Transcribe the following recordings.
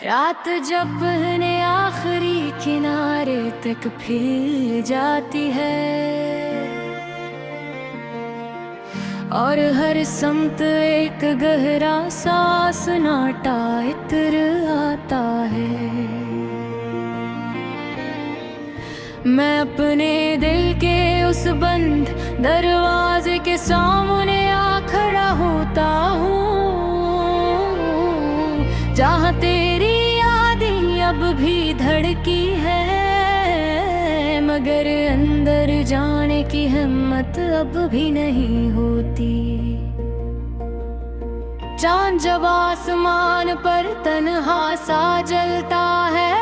रात जब बहने आखिरी किनारे तक फिर जाती है और हर समत एक गहरा सांस नाटा इत्र आता है। मैं अपने दिल के उस बंद दरवाजे के सामने आ खड़ा होता हूँ जहाँ तेरी यादें अब भी धड़की है, मगर अंदर जाने की हिम्मत अब भी नहीं होती। चांद जब आसमान पर तन्हा सा जलता है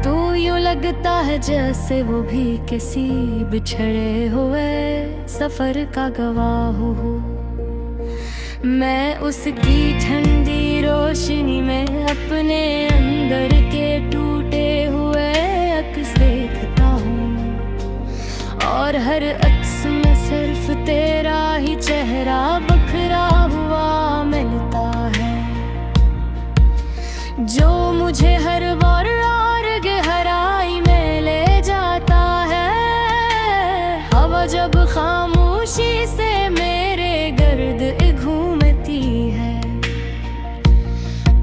तो यूं लगता है जैसे वो भी किसी बिछड़े हुए सफर का गवाह हो। मैं उसकी ठंडी रोशनी में अपने अंदर के टूटे हुए अक्स देखता हूँ और हर अक्स में सिर्फ तेरा ही चेहरा बखरा हुआ मिलता है, जो मुझे हर बार और गहराई में ले जाता है। हवा जब खामोशी से मेरे गर्द घूमती है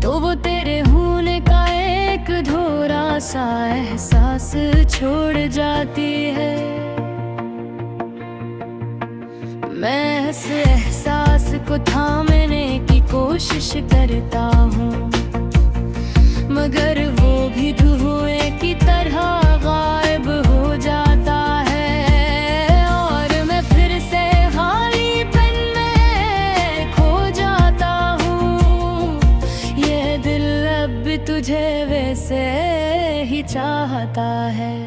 तो वो तेरे होने का एक अधूरा सा एहसास छोड़ जाती है। मैं इस एहसास को थामने की कोशिश करता हूँ, मगर वो भी धुएं की तरह गायब हो जाता है और मैं फिर से खालीपन में खो जाता हूँ। ये दिल अब भी तुझे वैसे ही चाहता है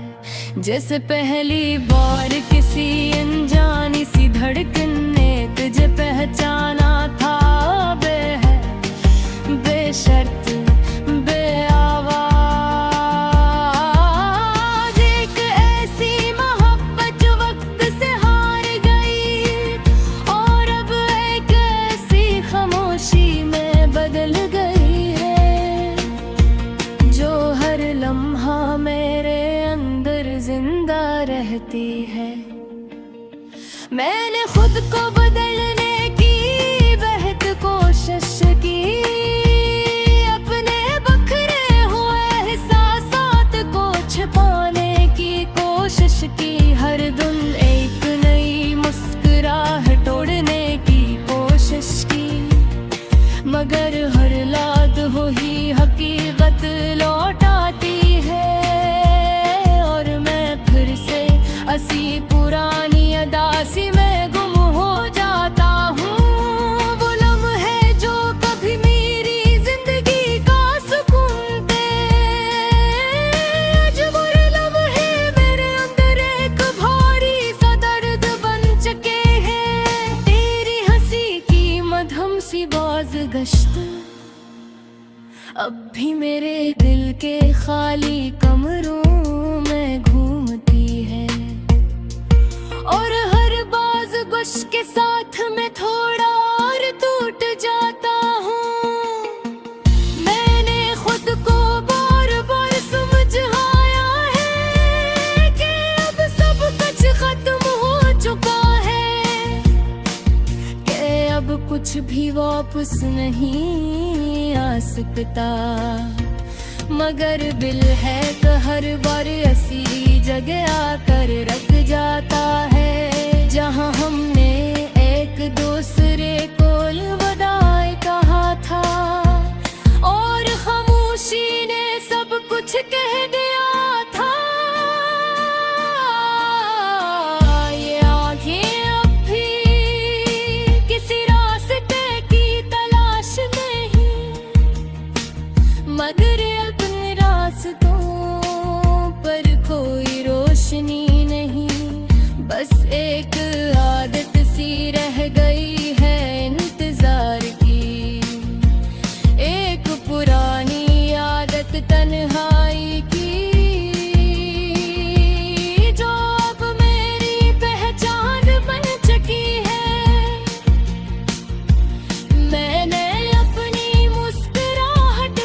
जैसे पहली बार किसी अनजानी सी धड़कन ने तुझे पहचाना था। बेशर्त बेआवाज एक ऐसी मोहब्बत जो वक्त से हार गई और अब एक ऐसी खामोशी में बदल गई है, जो हर लम्हा मेरे अंदर जिंदा रहती है। मैंने खुद को बदलने की बेहद कोशिश की, अपने बखरे हुए एहसासात को छिपाने की कोशिश की, हर दिन एक नई मुस्कुराहट तोड़ने की कोशिश की, मगर हर लाद हो ही हकीकत लौट आती है और मैं फिर से असी पुरानी अदासी में गुम हो जाता हूँ। वो लम्हे जो कभी मेरी जिंदगी का सुकून थे, आज वो लम्हे मेरे अंदर एक भारी सा दर्द बन चुके हैं। तेरी हंसी की मधुम सी बाज़गश्त अब भी मेरे दिल के खाली कमरों में घूमती है और हर बाज़गश के साथ मैं थोड़ा और टूट जाता हूँ। मैंने खुद को बार बार समझाया है कि अब सब कुछ खत्म हो चुका है, कि अब कुछ भी वापस नहीं आ सकता, मगर दिल है तो हर बार ऐसी जगह आकर रख जाता है जहाँ हमने एक दूसरे को अलविदाई कहा था और खामोशी ने सब कुछ कह दिया था। ये आँखें अब भी किसी रास्ते की तलाश नहीं, मगर अपने रास्तों पर कोई रोशनी नहीं, बस एक आदत सी रह गई है इंतजार की, एक पुरानी आदत तन्हाई की, जो अब मेरी पहचान बन चुकी है। मैंने अपनी मुस्कुराहट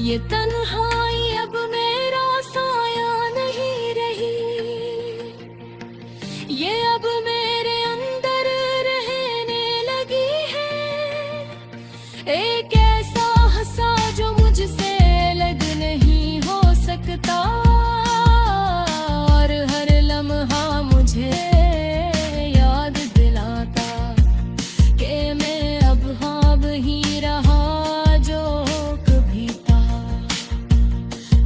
ये तन्हाई अब मेरा साया नहीं रही, ये अब मेरे अंदर रहने लगी है। एक ऐसा हंसा जो मुझसे अलग नहीं हो सकता, और हर लम्हा मुझे याद दिलाता कि मैं अब ख्वाब ही रहा जो कभी था।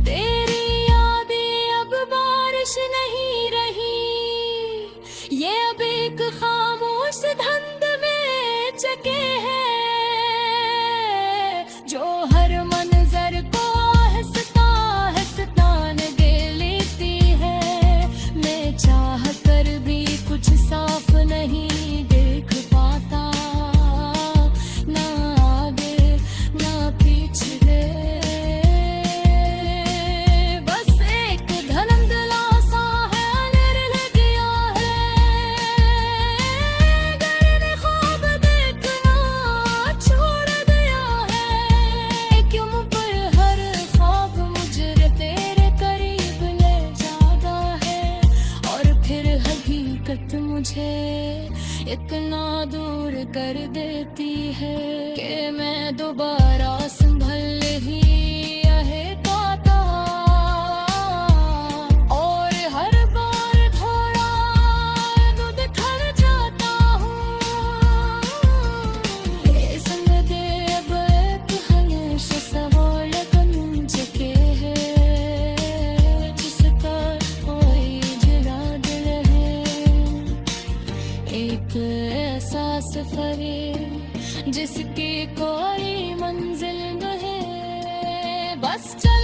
तेरी यादें अब बारिश नहीं रही, ये अब एक खामोश धुंध में चके हैं, जो हर मंजर को हंसता हंसता नगे लेती है। मैं चाह कर भी कुछ साफ नहीं देख पाता, ना आगे ना पीछे, बस एक धुंधला सा है अंधेर लग गया है। घर में ख्वाब देखना छोड़ दिया है, क्यों पर हर ख्वाब मुझे तेरे करीब ले जाता है, और फिर हकीकत मुझे इतना दूर कर देती है कि मैं दोबारा संभल ही यह पाता। और हर बार थोड़ा दूध खर जाता हूँ, ये संग दे अब एक हमेशा सवाल बन चुके हैं, जिसका कोई जरा दिल है। एक ऐसा सफर जिसकी कोई मंजिल नहीं, बस चल